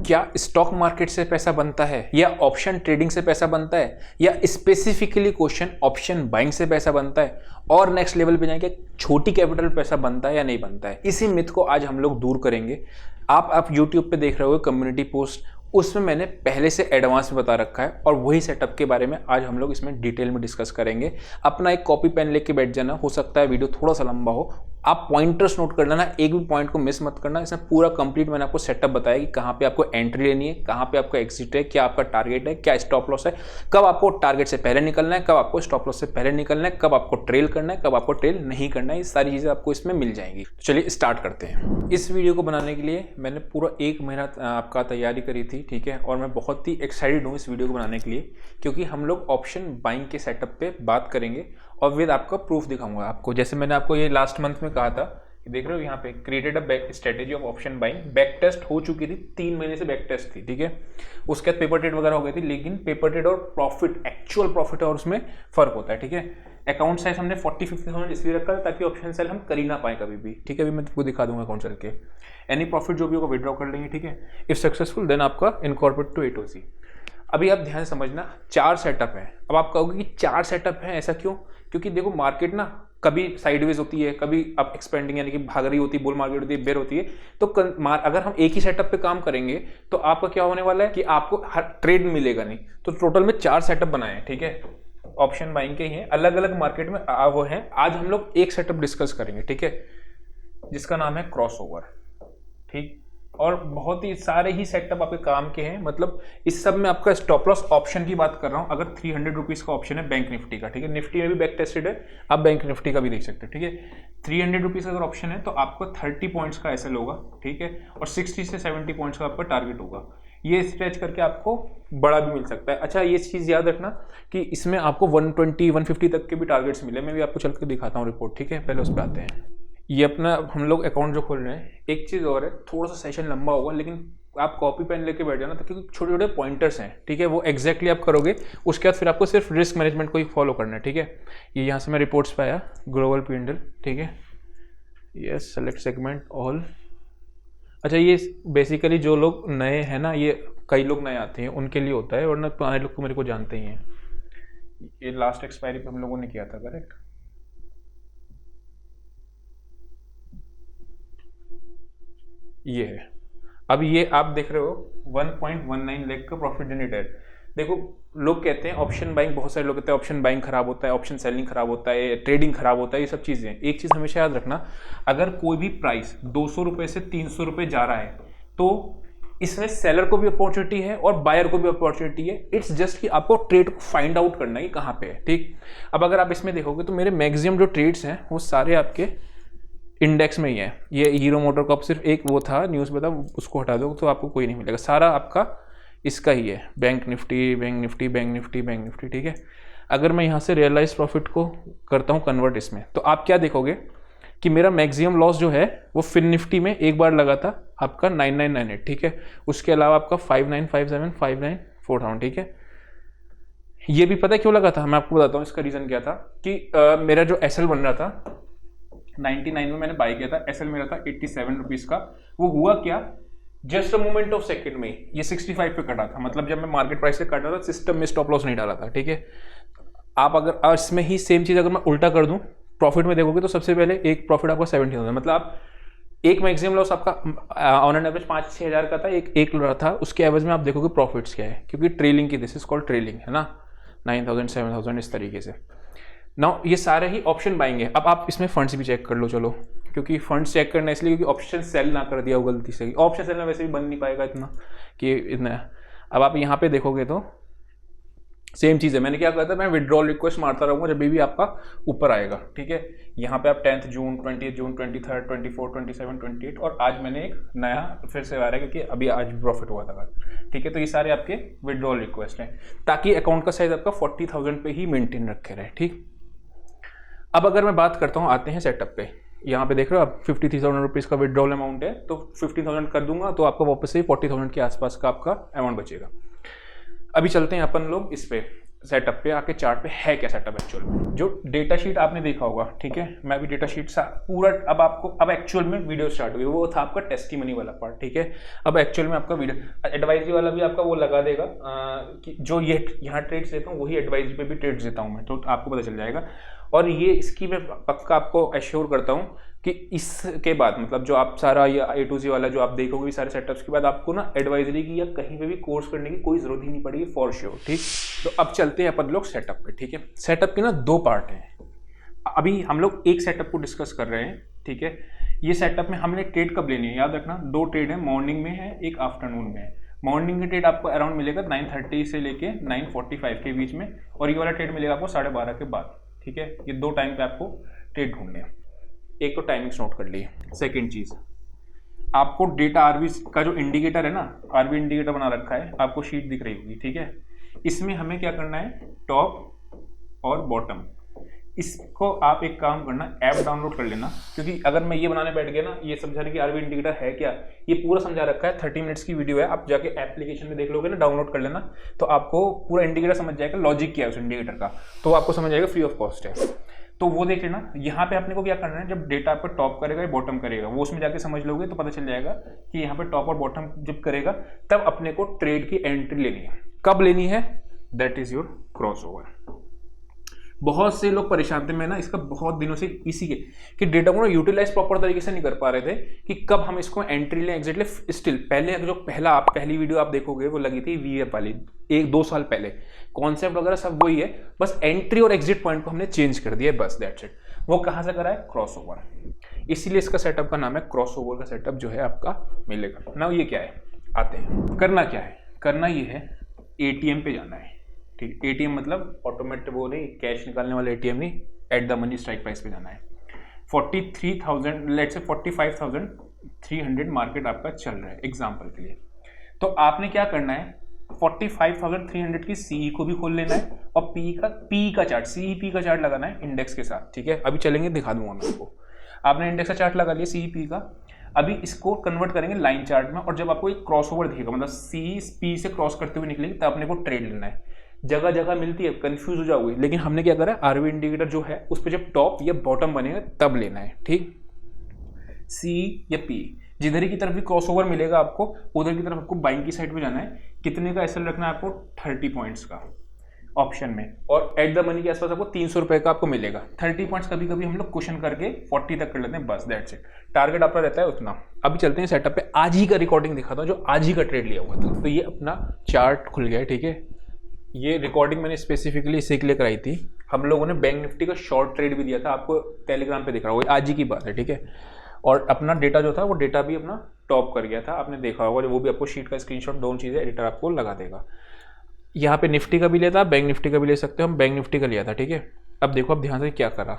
क्या stock market से पैसा बनता है या ऑप्शन ट्रेडिंग से पैसा बनता है या स्पेसिफिकली क्वेश्चन ऑप्शन बाइंग से पैसा बनता है और नेक्स्ट लेवल पे जाएंगे छोटी कैपिटल पैसा बनता है या नहीं बनता है। इसी मिथ को आज हम लोग दूर करेंगे। आप YouTube पे देख रहे हो कम्युनिटी पोस्ट, उसमें मैंने पहले से एडवांस में बता रखा है और वही सेटअप के बारे में आज हम लोग इसमें डिटेल में डिस्कस करेंगे। अपना एक कॉपी पेन लेके बैठ जाना, हो सकता है वीडियो थोड़ा सा लंबा हो, आप पॉइंटर्स नोट कर लेना, एक भी पॉइंट को मिस मत करना। इसमें पूरा कंप्लीट मैंने आपको सेटअप बताया कि कहाँ पे आपको एंट्री लेनी है, कहाँ पे आपका एग्जिट है, क्या आपका टारगेट है, क्या स्टॉप लॉस है, कब आपको टारगेट से पहले निकलना है, कब आपको स्टॉप लॉस से पहले निकलना है, कब आपको ट्रेल करना है, कब आपको ट्रेल नहीं करना है। ये सारी चीज़ें आपको इसमें मिल जाएंगी। तो चलिए स्टार्ट करते हैं। इस वीडियो को बनाने के लिए मैंने पूरा 1 महीना आपका तैयारी करी थी, ठीक है। और मैं बहुत ही एक्साइटेड हूँ इस वीडियो को बनाने के लिए, क्योंकि हम लोग ऑप्शन बाइंग के सेटअप पे बात करेंगे और विद आपका प्रूफ दिखाऊंगा आपको। जैसे मैंने आपको ये लास्ट मंथ में कहा था, देख रहे हो यहाँ पे created a back strategy of option buying. Backtest हो चुकी थी, 3 महीने से बैक टेस्ट थी, ठीक है। उसके बाद पेपर ट्रेड वगैरह हो गई थी, लेकिन पेपर ट्रेड और प्रॉफिट, एक्चुअल प्रॉफिट और उसमें फर्क होता है, ठीक है। अकाउंट साइज हमने 40-50,000 इसलिए रखा है ताकि ऑप्शन सेल हम कर ही ना पाए कभी भी, ठीक है। अभी मैं तुमको दिखा दूंगा अकाउंट सेल के। एनी प्रॉफिट जो भी होगा विड्रॉ कर लेंगे, ठीक है। इफ सक्सेसफुल देन आपका इनकॉर्पोरेट टू A2C। अभी आप ध्यान समझना, 4 सेटअप है। अब आप कहोगे कि 4 सेटअप है, ऐसा क्यों? क्योंकि देखो मार्केट ना कभी साइडवेज होती है, कभी अप एक्सपेंडिंग यानी कि भाग रही होती है, बुल मार्केट होती है, बेयर होती है। तो अगर हम एक ही सेटअप पे काम करेंगे तो आपका क्या होने वाला है कि आपको हर ट्रेड मिलेगा नहीं। तो टोटल में 4 सेटअप बनाए हैं, ठीक है। ऑप्शन बाइंग के ही हैं, अलग अलग मार्केट में वो हैं। आज हम लोग एक सेटअप डिस्कस करेंगे, ठीक है, जिसका नाम है क्रॉसओवर, ठीक। और बहुत ही सारे ही सेटअप आपके काम के हैं। मतलब इस सब में आपका स्टॉप लॉस ऑप्शन की बात कर रहा हूं। अगर 300 रुपीज का ऑप्शन है बैंक निफ्टी का, ठीक है, निफ्टी में भी बैक टेस्टेड है, आप बैंक निफ्टी का भी देख सकते हैं, ठीक है। 300 रुपीज अगर ऑप्शन है तो आपको 30 पॉइंट्स का एसएल होगा, ठीक है, और 60 से 70 पॉइंट्स का आपका टारगेट होगा। ये स्ट्रेच करके आपको बड़ा भी मिल सकता है। अच्छा, ये चीज़ याद रखना कि इसमें आपको 120-150 तक के भी टारगेट्स मिले। मैं भी आपको चल के दिखाता हूँ रिपोर्ट, ठीक है। पहले उस पर आते हैं। ये अपना हम लोग अकाउंट जो खोल रहे हैं, एक चीज़ और है, थोड़ा सा सेशन लंबा होगा, लेकिन आप कॉपी पेन लेके बैठ जाना, तो क्योंकि छोटे छोटे पॉइंटर्स हैं, ठीक है, वो एक्जैक्टली आप करोगे। उसके बाद फिर आपको सिर्फ रिस्क मैनेजमेंट को ही फॉलो करना है, ठीक है। ये यहाँ से मैं रिपोर्ट्स पे आया, ग्लोबल P&L, ठीक है। Yes, select segment all. अच्छा, ये बेसिकली जो लोग नए हैं ना, ये कई लोग नए आते हैं उनके लिए होता है, वरना पुराने लोग तो मेरे को जानते ही हैं। ये लास्ट एक्सपायरी पे हम लोगों ने किया था, करेक्ट। ये है। अब ये आप देख रहे हो 1.19 लाख का प्रॉफिट जनरेटेड। देखो, लोग कहते हैं ऑप्शन बाइंग, बहुत सारे लोग कहते हैं ऑप्शन बाइंग खराब होता है, ऑप्शन सेलिंग खराब होता है, ट्रेडिंग खराब होता है, ये सब चीजें। एक चीज हमेशा याद रखना, अगर कोई भी प्राइस 200 रुपए से 300 रुपए जा रहा है तो इसमें सेलर को भी अपॉर्चुनिटी है और बायर को भी अपॉर्चुनिटी है। इट्स जस्ट कि आपको ट्रेड को फाइंड आउट करना है कहाँ पे है, ठीक। अब अगर आप इसमें देखोगे तो मेरे मैक्सिमम जो ट्रेड्स हैं वो सारे आपके इंडेक्स में ही है। ये हीरो मोटर कप सिर्फ एक वो था न्यूज़ में था, उसको हटा दो तो आपको कोई नहीं मिलेगा, सारा आपका इसका ही है, bank Nifty, bank Nifty, bank Nifty, bank Nifty, ठीक है। अगर मैं यहाँ से रियलाइज प्रॉफिट को करता हूँ कन्वर्ट इसमें, तो आप क्या देखोगे कि मेरा मैक्सिमम लॉस जो है वो फिन निफ्टी में एक बार लगा था आपका 9998, ठीक है। उसके अलावा आपका 5957, 594000, ठीक है। ये भी पता है क्यों लगा था, मैं आपको बताता हूँ इसका रीज़न क्या था। कि मेरा जो एसएल बन रहा था 99 में मैंने बाई किया था, एसएल मेरा था 87 रुपीज का। वो हुआ क्या, just a moment of second में ये 65 पे कटा था। मतलब जब मैं मार्केट प्राइस से काट रहा था, सिस्टम में स्टॉप लॉस नहीं डाला था, ठीक है। आप अगर इसमें ही सेम चीज अगर मैं उल्टा कर दूं, प्रॉफिट में देखोगे तो सबसे पहले एक प्रॉफिट आपका 70,000, मतलब आप एक मैक्सिमम लॉस आपका ऑन एन एवरेज 5-6 हज़ार का था, एक था। उसके एवरेज में आप देखोगे प्रॉफिट्स क्या है, क्योंकि ट्रेलिंग की, दिस इज कॉल्ड ट्रेलिंग, है ना, 9,000, 7,000 इस तरीके से। नाउ ये सारे ही ऑप्शन बाइंग है। अब आप इसमें फंड्स भी चेक कर लो, चलो, क्योंकि फंड्स चेक करना इसलिए क्योंकि ऑप्शन सेल ना कर दिया हो गलती से। ऑप्शन सेल में वैसे भी बन नहीं पाएगा इतना कि इतना। अब आप यहाँ पे देखोगे तो सेम चीज़ है। मैंने क्या कहा था, मैं विड्रॉल रिक्वेस्ट मारता रहूँगा जब भी आपका ऊपर आएगा, ठीक है। यहाँ पे आप 10 जून, 20 जून, 23, 24, 27, 28, और आज मैंने एक नया फिर से आ रहा है क्योंकि अभी आज प्रॉफिट हुआ था, ठीक है। तो ये सारे आपके विड्रॉल रिक्वेस्ट हैं ताकि अकाउंट का साइज आपका 40,000 पे ही मेंटेन रखे रहे, ठीक। अब अगर मैं बात करता हूँ, आते हैं सेटअप पे। यहाँ पे देख रहे हो आप 53,000 रुपीज़ का विड्रॉल अमाउंट है, तो 15,000 कर दूंगा तो आपका वापस से 40,000 के आसपास का आपका अमाउंट बचेगा। अभी चलते हैं अपन लोग इस पे सेटअप पे आके चार्ट पे है क्या सेटअप एक्चुअल में। जो डेटा शीट आपने देखा होगा, ठीक है, मैं भी डेटा शीट सा पूरा अब एक्चुअल में वीडियो स्टार्ट हुई, वो था आपका टेस्टिमनी वाला पार्ट, ठीक है। अब एक्चुअल में आपका वीडियो एडवाइजरी वाला भी आपका वो लगा देगा कि जो ये यहाँ ट्रेड्स देता हूँ वही एडवाइजरी पे भी ट्रेड्स देता हूँ मैं, तो आपको पता चल जाएगा। और ये इसकी मैं पक्का आपको एश्योर करता हूँ कि इसके बाद मतलब जो आप सारा ये A to Z वाला जो आप देखोगे सारे सेटअप्स के बाद आपको ना एडवाइजरी की या कहीं पे भी कोर्स करने की कोई जरूरत ही नहीं पड़ेगी फॉर श्योर, ठीक। तो अब चलते हैं अपन लोग सेटअप पे, ठीक है। सेटअप के ना 2 पार्ट हैं, अभी हम लोग एक सेटअप को डिस्कस कर रहे हैं, ठीक है। ये सेटअप में हमने ट्रेड कब लेनी है, याद रखना 2 ट्रेड है, मॉर्निंग में है, एक आफ्टरनून में है। मॉर्निंग का ट्रेड आपको अराउंड मिलेगा 9:30 से लेके 9:45 के बीच में, और ये वाला ट्रेड मिलेगा आपको 12:30 के बाद, ठीक है। ये 2 टाइम पे आपको ट्रेड ढूंढने हैं। एक तो टाइमिंग्स नोट कर ली। सेकंड चीज, आपको डेटा आरबी का जो इंडिकेटर है ना, आरबी इंडिकेटर बना रखा है, आपको शीट दिख रही होगी, ठीक है। इसमें हमें क्या करना है, टॉप और बॉटम, इसको आप एक काम करना, ऐप डाउनलोड कर लेना, क्योंकि अगर मैं ये बनाने बैठ गया ना, ये समझाने की आरबी इंडिकेटर है क्या, ये पूरा समझा रखा है, 30 मिनट्स की वीडियो है, आप जाके एप्लीकेशन में देख लोगे ना, डाउनलोड कर लेना, तो आपको पूरा इंडिकेटर समझ जाएगा, लॉजिक क्या है उस इंडिकेटर का, तो आपको समझ जाएगा, फ्री ऑफ कॉस्ट है। तो वो देख लेना। यहाँ पे अपने को क्या करना है, जब डेटा आपका टॉप करेगा या बॉटम करेगा, वो उसमें जाके समझ लोगे तो पता चल जाएगा कि यहाँ पे टॉप और बॉटम जब करेगा तब अपने को ट्रेड की एंट्री लेनी है। कब लेनी है, that is your cross over. बहुत से लोग परेशान थे, मैं ना इसका बहुत दिनों से इसी के कि डेटा को ना यूटिलाइज प्रॉपर तरीके से नहीं कर पा रहे थे कि कब हम इसको एंट्री लें एग्जैक्टली। स्टिल पहले जो पहली वीडियो आप देखोगे वो लगी थी वीएफ वाली 1-2 साल पहले, कॉन्सेप्ट वगैरह सब वही है, बस एंट्री और एग्जिट पॉइंट को हमने चेंज कर दिया, बस दैट्स इट। वो कहाँ से करा है, क्रॉस ओवर, इसीलिए इसका सेटअप का नाम है क्रॉस ओवर का सेटअप जो है आपका मिलेगा ना। ये क्या है, आते हैं, करना क्या है, करना ये है एटीएम पे जाना है, ठीक। एटीएम मतलब ऑटोमेटिक वो नहीं, कैश निकालने वाला एटीएम नहीं, at the money strike price पे जाना है। 43,000 लेट्स से 45,300 मार्केट आपका चल रहा है एग्जांपल के लिए। तो आपने क्या करना है, 45,300 की सीई को भी खोल लेना है और पी का चार्ट, सीईपी का चार्ट लगाना है इंडेक्स के साथ, ठीक है। अभी चलेंगे, दिखा दूंगा मैं आपको। आपने इंडेक्स का चार्ट लगा लिया सीईपी का, अभी इसको कन्वर्ट करेंगे लाइन चार्ट में, और जब आपको एक क्रॉस ओवर दिखेगा, मतलब सी पी से क्रॉस करते हुए निकलेगी, तब अपने को ट्रेड लेना है। जगह जगह मिलती है, कंफ्यूज हो जाओगे, लेकिन हमने क्या करा है, आरवी इंडिकेटर जो है उस पर जब टॉप या बॉटम बनेगा तब लेना है, ठीक। सी या पी, जिधर की तरफ भी क्रॉस ओवर मिलेगा आपको, उधर की तरफ आपको बाइंग की साइड पे जाना है। कितने का एसएल रखना है आपको, 30 पॉइंट्स का ऑप्शन में, और एट द मनी के आसपास आपको 300 रुपए का आपको मिलेगा। 30 पॉइंट्स कभी कभी हम लोग क्वेश्चन करके 40 तक कर लेते हैं, बस दैट्स इट। टारगेट आपका रहता है उतना। अभी चलते हैं सेटअप पे, आज ही का रिकॉर्डिंग दिखाता हूँ जो आज ही का ट्रेड लिया हुआ था। तो ये अपना चार्ट खुल गया है, ठीक है। ये रिकॉर्डिंग मैंने स्पेसिफिकली इसी के लिए कराई थी। हम लोगों ने बैंक निफ्टी का शॉर्ट ट्रेड भी दिया था, आपको टेलीग्राम पे दिख रहा होगा, आज ही की बात है, ठीक है। और अपना डेटा जो था वो डेटा भी अपना टॉप कर गया था, आपने देखा होगा, वो भी आपको शीट का स्क्रीनशॉट, दोनों चीज़ें एडिटर आपको लगा देगा। यहाँ पे निफ्टी का भी लिया था, बैंक निफ्टी का भी ले सकते हो, हम बैंक निफ्टी का लिया था, ठीक है। अब देखो, अब ध्यान से क्या करा,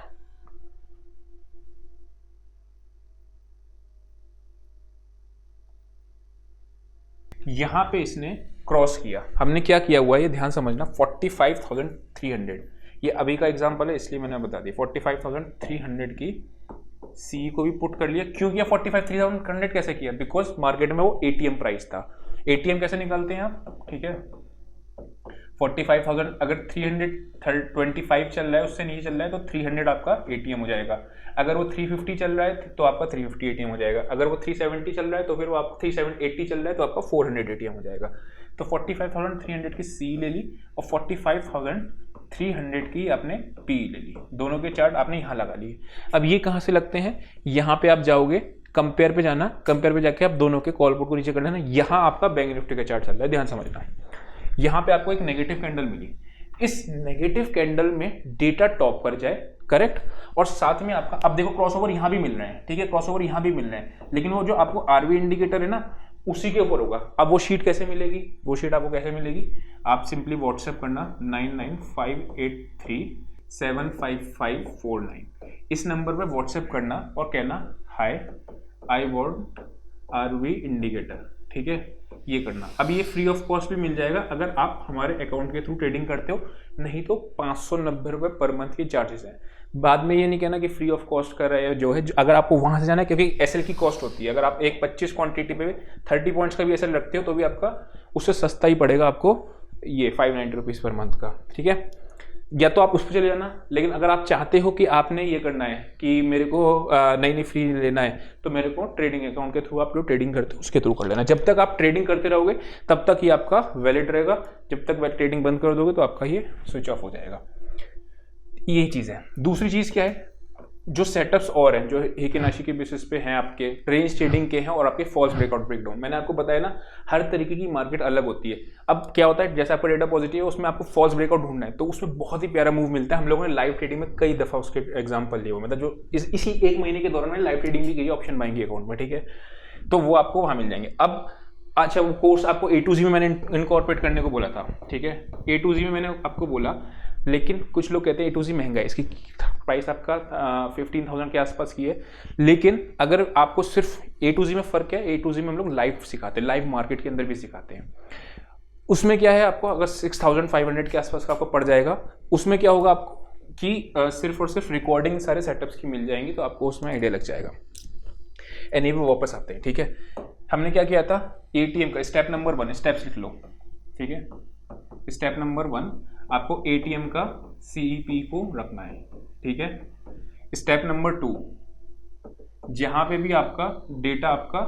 यहाँ पे इसने क्रॉस किया, हमने क्या किया हुआ है ये ध्यान समझना, 45,300, ये अभी का एग्जांपल है इसलिए मैंने बता दिया। 45,300 की सी को भी पुट कर लिया। क्यों किया 45,300 कैसे किया, बिकॉज मार्केट में वो एटीएम प्राइस था। एटीएम कैसे निकालते हैं आप, ठीक है। 45,000 अगर 325 चल रहा है, उससे नीचे चल रहा है, तो 300 आपका एटीएम हो जाएगा। अगर वो 350 चल रहा है तो आपका 350 एटीएम हो जाएगा। अगर वो 370 चल रहा है तो फिर वो आपका 380 चल रहा है तो आपका 400 एटीएम हो जाएगा। तो 45,300 की सी ले ली और 45,300 की आपने पी ले ली, दोनों के चार्ट आपने यहाँ लगा लिए। अब ये कहाँ से लगते हैं, यहाँ पे आप जाओगे, कंपेयर पे जाना, कंपेयर पे जाके आप दोनों के कॉल पुट को नीचे कर लेना। यहाँ आपका बैंक निफ्टी का चार्ट चल रहा है, ध्यान समझना। यहाँ पे आपको एक नेगेटिव कैंडल मिली, इस नेगेटिव कैंडल में डेटा टॉप कर जाए, करेक्ट, और साथ में आपका अब देखो क्रॉसओवर यहाँ भी मिल रहे हैं, ठीक है, क्रॉसओवर यहाँ भी मिल रहे हैं, लेकिन वो जो आपको आरवी इंडिकेटर है ना उसी के ऊपर होगा। अब वो शीट कैसे मिलेगी, वो शीट आपको कैसे मिलेगी, आप सिंपली व्हाट्सएप करना 9958375549, इस नंबर पे व्हाट्सएप करना और कहना हाय आई वांट आरवी इंडिकेटर, ठीक है, ये करना। अब ये फ्री ऑफ कॉस्ट भी मिल जाएगा अगर आप हमारे अकाउंट के थ्रू ट्रेडिंग करते हो, नहीं तो 590 रुपये पर मंथ की चार्जेस हैं। बाद में ये नहीं कहना कि फ्री ऑफ कॉस्ट कर रहे हैं, जो है अगर आपको वहाँ से जाना है, क्योंकि एसएल की कॉस्ट होती है। अगर आप एक 25 क्वांटिटी पे 30 पॉइंट्स का भी एसएल रखते हो तो भी आपका उससे सस्ता ही पड़ेगा आपको ये 590 रुपीज़ पर मंथ का, ठीक है। या तो आप उस पर चले जाना, लेकिन अगर आप चाहते हो कि आपने ये करना है कि मेरे को नई नई फ्री लेना है, तो मेरे को ट्रेडिंग अकाउंट के थ्रू आप जो ट्रेडिंग करते हो उसके थ्रू कर लेना। जब तक आप ट्रेडिंग करते रहोगे तब तक ये आपका वैलिड रहेगा, जब तक ट्रेडिंग बंद कर दोगे तो आपका ये स्विच ऑफ हो जाएगा। यही चीज़ है। दूसरी चीज़ क्या है, जो सेटअप्स और हैं जो हेकिनाशी के बेसिस पे हैं, आपके रेंज ट्रेडिंग के हैं और आपके फॉल्स ब्रेकआउट ब्रेकडाउन। मैंने आपको बताया ना, हर तरीके की मार्केट अलग होती है। अब क्या होता है, जैसे आपका डेटा पॉजिटिव है उसमें आपको फॉल्स ब्रेकआउट ढूंढना है, तो उसमें बहुत ही प्यारा मूव मिलता है। हम लोगों ने लाइव ट्रेडिंग में कई दफ़ा उसके एग्जाम्पल लिए हुए, मतलब जो इसी एक महीने के दौरान मैंने लाइव ट्रेडिंग भी की है ऑप्शन बाइंग के अकाउंट में, ठीक है। तो वो आपको वहाँ मिल जाएंगे। अब अच्छा, वो कोर्स आपको A to Z में मैंने इनकॉर्पोरेट करने को बोला था, ठीक है। A to Z में मैंने आपको बोला, लेकिन कुछ लोग कहते हैं A to Z महंगा है, इसकी प्राइस आपका 15,000 के आसपास की है। लेकिन अगर आपको सिर्फ A to Z में फ़र्क है, A to Z में हम लोग लाइव सिखाते हैं, लाइव मार्केट के अंदर भी सिखाते हैं। उसमें क्या है, आपको अगर 6,500 के आसपास का आपको पड़ जाएगा। उसमें क्या होगा आपको कि सिर्फ और सिर्फ रिकॉर्डिंग सारे सेटअप्स की मिल जाएंगी, तो आपको उसमें आइडिया लग जाएगा। एनी वो वापस आते हैं, ठीक है। हमने क्या किया था, ATM का स्टेप नंबर 1, स्टेप्स लिख लो, ठीक है। स्टेप नंबर 1 आपको ATM का CEP को रखना है, ठीक है। स्टेप नंबर 2, जहां पे भी आपका डेटा आपका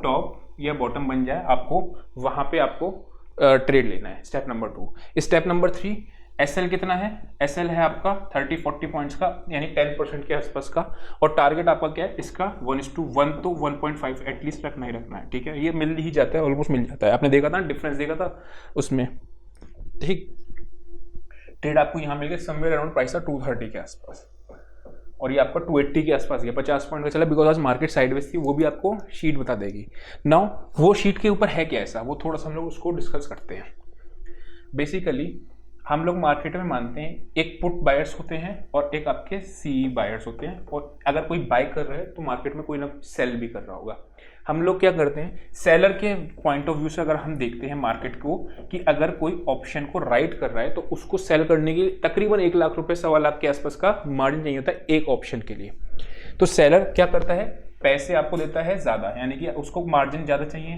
टॉप या बॉटम बन जाए, आपको वहां पे आपको ट्रेड लेना है, step number 2। Step number 3, SL कितना है, SL है आपका 30-40 पॉइंट्स का, यानी 10% के आसपास का। और टारगेट आपका क्या है इसका, 1:1 तो 1.5 एटलीस्ट रखना ही रखना है, ठीक है। ये मिल ही जाता है, ऑलमोस्ट मिल जाता है। आपने देखा था डिफरेंस, देखा था उसमें, ठीक। ट्रेड आपको यहाँ मिल गया समवेयर अराउंड, प्राइस था 230 के आसपास, और ये आपका 280 के आसपास गया, 50 पॉइंट का चला, बिकॉज आज मार्केट साइडवेज थी। वो भी आपको शीट बता देगी। नाउ वो शीट के ऊपर है क्या ऐसा, वो थोड़ा सा हम लोग उसको डिस्कस करते हैं। बेसिकली हम लोग मार्केट में मानते हैं एक पुट बायर्स होते हैं और एक आपके CE बायर्स होते हैं, और अगर कोई बाय कर रहा है तो मार्केट में कोई ना सेल भी कर रहा होगा। हम लोग क्या करते हैं, सेलर के पॉइंट ऑफ व्यू से अगर हम देखते हैं मार्केट को, कि अगर कोई ऑप्शन को राइट कर रहा है तो उसको सेल करने के लिए तकरीबन 1 लाख रुपए 1.25 लाख के आसपास का मार्जिन चाहिए होता है एक ऑप्शन के लिए। तो सेलर क्या करता है, पैसे आपको देता है ज़्यादा, यानी कि उसको मार्जिन ज़्यादा चाहिए,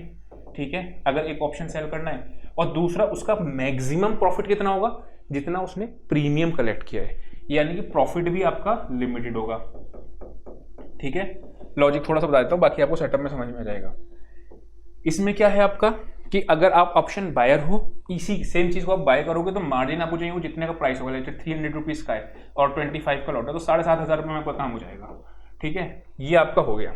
ठीक है, अगर एक ऑप्शन सेल करना है। और दूसरा, उसका मैक्सिमम प्रॉफिट कितना होगा, जितना उसने प्रीमियम कलेक्ट किया है, यानी कि प्रॉफिट भी आपका लिमिटेड होगा, ठीक है। लॉजिक थोड़ा सा बता देता हूँ, बाकी आपको सेटअप में समझ में आ जाएगा। इसमें क्या है आपका कि अगर आप ऑप्शन बायर हो, इसी सेम चीज को आप बाय करोगे तो मार्जिन आपको चाहिए वो जितने का प्राइस होगा, जैसे 300 रुपीज़ का है और 25 का लॉट है, तो 7,500 रुपये में आपका काम हो जाएगा, ठीक है। ये आपका हो गया।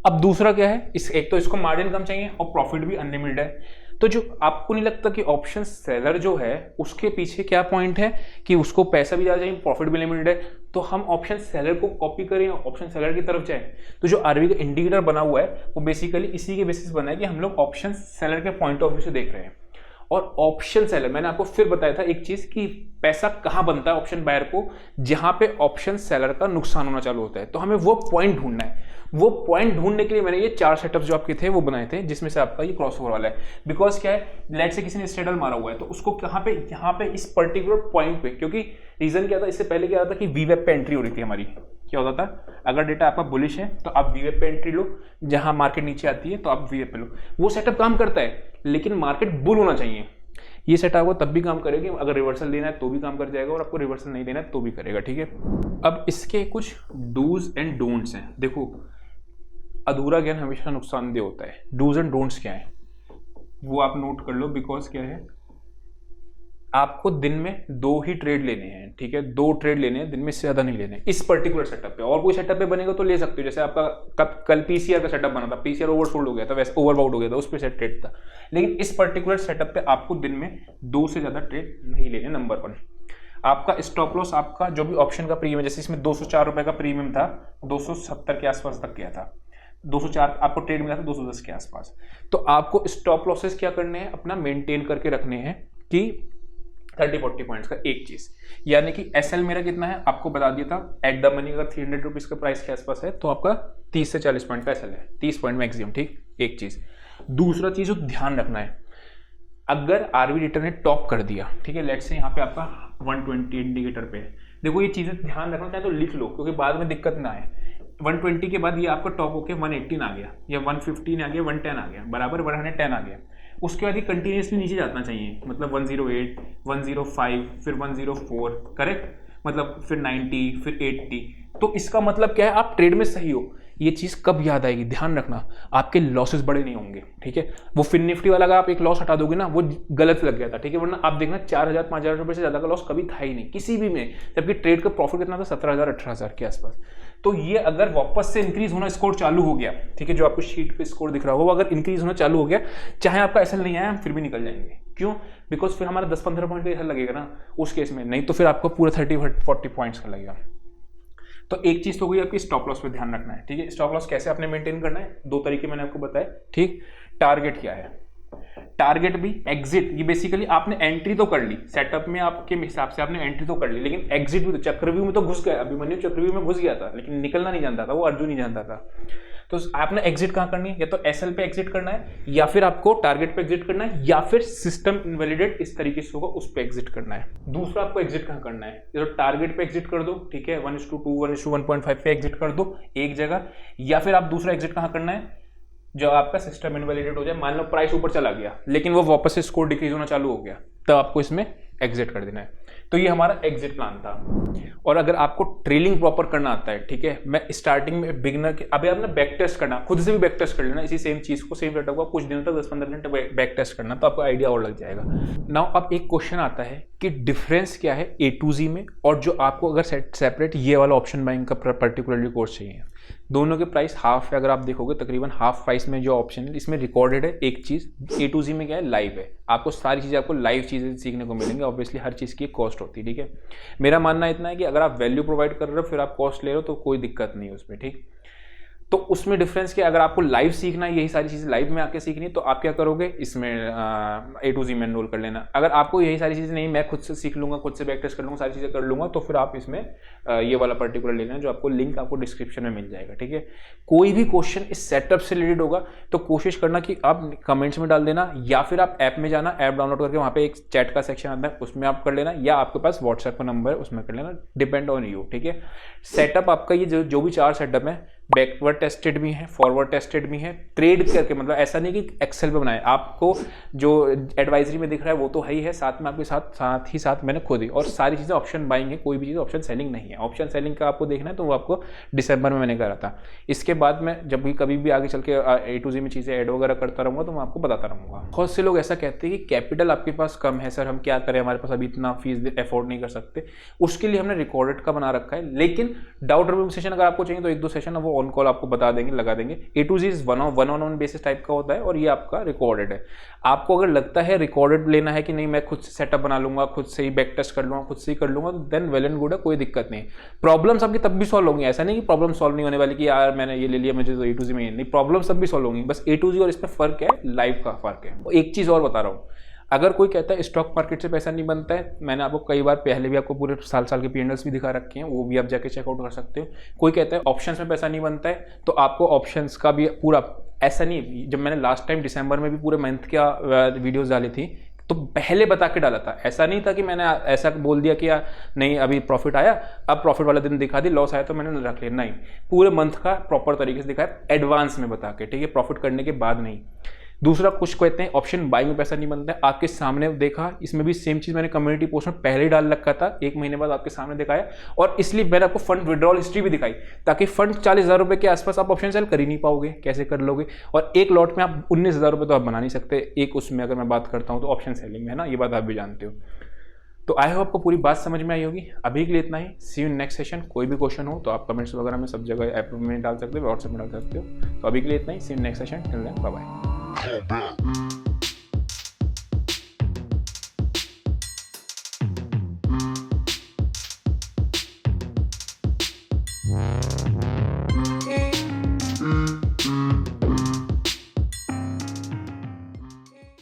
अब दूसरा क्या है, एक तो इसको मार्जिन कम चाहिए और प्रॉफिट भी अनलिमिटेड है। तो जो आपको नहीं लगता कि ऑप्शन सेलर जो है उसके पीछे क्या पॉइंट है कि उसको पैसा भी ज़्यादा चाहिए, प्रॉफिट भी लिमिटेड है, तो हम ऑप्शन सेलर को कॉपी करें, ऑप्शन सेलर की तरफ जाए। तो जो आरबी का इंडिकेटर बना हुआ है वो बेसिकली इसी के बेसिस बना है कि हम लोग ऑप्शन सेलर के पॉइंट ऑफ व्यू से देख रहे हैं। और ऑप्शन सेलर, मैंने आपको फिर बताया था एक चीज कि पैसा कहां बनता है ऑप्शन बायर को, जहां पे ऑप्शन सेलर का नुकसान होना चालू होता है। तो हमें वो पॉइंट ढूंढना है। वो पॉइंट ढूंढने के लिए मैंने ये 4 सेटअप्स जो आपके थे वो बनाए थे, जिसमें से आपका ये क्रॉसओवर वाला है। बिकॉज क्या है, लेट से किसी ने स्ट्रेडल मारा हुआ है तो उसको कहां पे, यहाँ पे इस पर्टिकुलर पॉइंट पे, क्योंकि रीजन क्या था, इससे पहले क्या था कि वीवेब पे एंट्री हो रही थी हमारी। क्या होता था, अगर डेटा आपका बुलिश है तो आप वीवेब पे एंट्री लो, जहां मार्केट नीचे आती है तो आप वीवेब पे लो। वो सेटअप काम करता है, लेकिन मार्केट बुल होना चाहिए। ये सेट आपको तब भी काम करेगी अगर रिवर्सल देना है तो भी काम कर जाएगा, और आपको रिवर्सल नहीं देना है तो भी करेगा, ठीक है। अब इसके कुछ डूज एंड डोंट्स हैं। देखो, अधूरा ज्ञान हमेशा नुकसानदेह होता है। डूज एंड डोंट्स क्या है वो आप नोट कर लो। बिकॉज क्या है, आपको दिन में 2 ही ट्रेड लेने हैं, ठीक है, 2 ट्रेड लेने हैं दिन में, इससे ज्यादा नहीं लेने इस पर्टिकुलर सेटअप पे। और कोई सेटअप पे बनेगा तो ले सकते हो, जैसे आपका कल पीसीआर का सेटअप बना था, पीसीआर ओवरसोल्ड हो गया था, वैसे ओवरबाउट हो गया था, उस पे सेट ट्रेड था। लेकिन इस पर्टिकुलर सेटअप पे आपको दिन में 2 से ज्यादा ट्रेड नहीं लेने। नंबर 1, आपका स्टॉप लॉस, आपका जो भी ऑप्शन का प्रीमियम, जैसे इसमें 204 रुपए का प्रीमियम था, 270 के आसपास तक गया था, 204 आपको ट्रेड मिला था 210 के आसपास। तो आपको स्टॉप लॉसेस क्या करने हैं, अपना मेंटेन करके रखने हैं कि 30-40 पॉइंट्स का एक चीज। यानी कि एसएल मेरा कितना है आपको बता दिया था, एट द मनी अगर 300 रुपीज का प्राइस के आसपास है तो आपका 30 से 40 पॉइंट का एसएल है, 30 पॉइंट मैक्सिमम, ठीक, एक चीज। दूसरा चीज जो ध्यान रखना है, अगर आरबी रिटर्न ने टॉप कर दिया, ठीक है, लेट से यहाँ पे आपका 120 इंडिकेटर पे है, देखो ये चीजें ध्यान रखना, चाहे तो लिख लो क्योंकि बाद में दिक्कत ना आए। 120 के बाद ये आपका टॉप होके 118 आ गया या 115 आ गया, 110 आ गया, बराबर 110 आ गया। उसके बाद ये कंटिन्यूसली नीचे जाना चाहिए, मतलब 108, 105, फिर 104, करेक्ट, मतलब फिर 90, फिर 80। तो इसका मतलब क्या है, आप ट्रेड में सही हो। ये चीज़ कब याद आएगी, ध्यान रखना, आपके लॉसेस बड़े नहीं होंगे, ठीक है। वो फिन निफ्टी वाला अगर आप एक लॉस हटा दोगे ना, वो गलत लग गया था, ठीक है, वरना आप देखना 4,000 5,000 रुपये से ज़्यादा का लॉस कभी था ही नहीं किसी भी में, जबकि ट्रेड का प्रॉफिट कितना था, 17,000 18,000 के आसपास। तो ये अगर वापस से इंक्रीज होना स्कोर चालू हो गया, ठीक है, जो आपको शीट पे स्कोर दिख रहा होगा, वो अगर इंक्रीज होना चालू हो गया, चाहे आपका एसएल नहीं आया, हम फिर भी निकल जाएंगे। क्यों? बिकॉज फिर हमारा 10-15 पॉइंट का एसएल लगेगा ना उस केस में, नहीं तो फिर आपको पूरा 30-40 पॉइंट्स का लगेगा। तो एक चीज तो हुई आपकी, स्टॉप लॉस पे ध्यान रखना है, ठीक है। स्टॉप लॉस कैसे आपने मेंटेन करना है, 2 तरीके मैंने आपको बताए, ठीक। टारगेट क्या है, टारगेट भी, एग्जिट, ये बेसिकली आपने एंट्री तो कर ली सेटअप में, आपके हिसाब से आपने एंट्री तो कर ली, लेकिन एग्जिट भी तो, चक्रव्यूह में तो घुस गया, अभिमन्यु चक्रव्यूह में घुस गया था, लेकिन निकलना नहीं जानता था, वो अर्जुन नहीं जानता था। तो आपने एग्जिट कहाँ करनी है, या तो एसएल पे एग्जिट करना है, या फिर आपको टारगेट पे एग्जिट करना है, या फिर सिस्टम इनवैलिडेट इस तरीके से होगा उस पे एग्जिट करना है। दूसरा आपको एग्जिट कहाँ करना है, या तो टारगेट पे एग्जिट कर दो, ठीक है, 1:2 1:1.5 पे एग्जिट कर दो एक जगह, या फिर आप दूसरा एग्जिट कहाँ करना है, जो आपका सिस्टम इनवैलिडेट हो जाए, मान लो प्राइस ऊपर चला गया लेकिन वो वापस से स्कोर डिक्रीज होना चालू हो गया, तब आपको इसमें एग्जिट कर देना है। तो ये हमारा एग्जिट प्लान था। और अगर आपको ट्रेलिंग प्रॉपर करना आता है, ठीक है, मैं स्टार्टिंग में बिगिनर के, अभी आपने बैक टेस्ट करना, खुद से भी बैक टेस्ट कर लेना इसी सेम चीज को, सेम सेटअप को कुछ दिनों तक 10-15 दिन तक बैक टेस्ट करना, तो आपको आइडिया और लग जाएगा। नाउ अब एक क्वेश्चन आता है कि डिफरेंस क्या है A to Z में, और जो आपको अगर सेपरेट ये वाला ऑप्शन बाइंग का पर्टिकुलरली कोर्स चाहिए, दोनों के प्राइस हाफ है। अगर आप देखोगे तकरीबन हाफ प्राइस में जो ऑप्शन है, इसमें रिकॉर्डेड है एक चीज, A to Z में क्या है, लाइव है, आपको सारी चीजें, आपको लाइव चीजें सीखने को मिलेंगी। ऑब्वियसली हर चीज की कॉस्ट होती है, ठीक है। मेरा मानना इतना है कि अगर आप वैल्यू प्रोवाइड कर रहे हो फिर आप कॉस्ट ले रहे हो तो कोई दिक्कत नहीं है उसमें, ठीक। तो उसमें डिफरेंस क्या, अगर आपको लाइव सीखना है, यही सारी चीजें लाइव में आके सीखनी है, तो आप क्या करोगे, इसमें A to Z में एनरोल कर लेना। अगर आपको यही सारी चीजें नहीं, मैं खुद से सीख लूंगा, खुद से बैक टेस्ट कर लूंगा, सारी चीजें कर लूंगा, तो फिर आप इसमें ये वाला पर्टिकुलर लेना है, जो आपको लिंक आपको डिस्क्रिप्शन में मिल जाएगा, ठीक है। कोई भी क्वेश्चन इस सेटअप से रिलेटेड होगा तो कोशिश करना कि आप कमेंट्स में डाल देना, या फिर आप ऐप में जाना, ऐप डाउनलोड करके वहाँ पे एक चैट का सेक्शन आता है, उसमें आप कर लेना, या आपके पास व्हाट्सएप का नंबर है उसमें कर लेना, डिपेंड ऑन यू, ठीक है। सेटअप आपका ये जो भी 4 सेटअप है, बैकवर्ड टेस्टेड भी है, फॉरवर्ड टेस्टेड भी है, ट्रेड करके, मतलब ऐसा नहीं कि एक्सेल पे बनाए, आपको जो एडवाइजरी में दिख रहा है वो तो है ही है, साथ में आपके साथ मैंने खुद ही, और सारी चीज़ें ऑप्शन बाइंग है, कोई भी चीज़ ऑप्शन सेलिंग नहीं है। ऑप्शन सेलिंग का आपको देखना है तो वो आपको दिसंबर में मैंने करा था। इसके बाद मैं जब भी कभी भी आगे चल के A to Z में चीज़ें ऐड वगैरह करता रहूँगा तो मैं आपको बताता रहूँगा। बहुत से लोग ऐसा कहते हैं कि कैपिटल आपके पास कम है सर, हम क्या करें, हमारे पास अभी इतना फीस अफोर्ड नहीं कर सकते। उसके लिए हमने रिकॉर्डेड का बना रखा है, लेकिन डाउट रिव्यू सेशन अगर आपको चाहिए तो 1-2 सेशन वो ऑन कॉल आपको बता देंगे, लगा देंगे। A to Z one on basis type का होता है, और ये आपका रिकॉर्डेड है। आपको अगर लगता है रिकॉर्डेड लेना है कि नहीं, मैं खुद से सेटअप बना लूंगा, खुद से ही बैक टेस्ट कर लूंगा, खुद से ही कर लूंगा, तो देन वेल एंड गुड है, कोई दिक्कत नहीं। प्रॉब्लम्स आपकी तब भी सॉल्व होंगी, ऐसा नहीं कि प्रॉब्लम सॉल्व नहीं होने वाली कि यार मैंने ये ले लिया मुझे तो A to Z में नहीं, प्रॉब्लम सब भी सॉल्व होंगी। बस A to Z और इसमें फर्क है, लाइव का फर्क है। एक चीज और बता रहा हूँ, अगर कोई कहता है स्टॉक मार्केट से पैसा नहीं बनता है, मैंने आपको कई बार पहले भी आपको पूरे साल के P&Ls भी दिखा रखे हैं, वो भी आप जाके चेकआउट कर सकते हो। कोई कहता है ऑप्शंस में पैसा नहीं बनता है, तो आपको ऑप्शंस का भी पूरा, ऐसा नहीं, जब मैंने लास्ट टाइम दिसंबर में भी पूरे मंथ का वीडियोस डाली थी तो पहले बता के डाला था, ऐसा नहीं था कि मैंने ऐसा बोल दिया कि नहीं अभी प्रॉफिट आया अब प्रॉफिट वाला दिन दिखा दी, लॉस आया तो मैंने रख लिया, नहीं, पूरे मंथ का प्रॉपर तरीके से दिखाया, एडवांस में बता के, ठीक है, प्रॉफिट करने के बाद नहीं। दूसरा, कुछ कहते हैं ऑप्शन बाइंग में पैसा नहीं बनता है, आपके सामने देखा, इसमें भी सेम चीज मैंने कम्युनिटी पोस्ट में पहले ही डाल रखा था, 1 महीने बाद आपके सामने दिखाया, और इसलिए मैंने आपको फंड विड्रॉल हिस्ट्री भी दिखाई, ताकि फंड 40,000 रुपए के आसपास आप ऑप्शन सेल कर ही नहीं पाओगे, कैसे कर लोगे, और एक लॉट में आप 19,000 रुपए तो आप बना नहीं सकते एक उसमें, अगर मैं बात करता हूँ तो ऑप्शन सेलिंग में, है ना, ये बात आप भी जानते हो। तो आई होप आपको पूरी बात समझ में आई होगी। अभी के लिए इतना ही, सी यू नेक्स्ट सेशन। कोई भी क्वेश्चन हो तो आप कमेंट्स वगैरह में सब जगह ऐप में डाल सकते हो, व्हाट्सएप में डाल सकते हो। तो अभी के लिए इतना ही, see you next session, till then bye bye.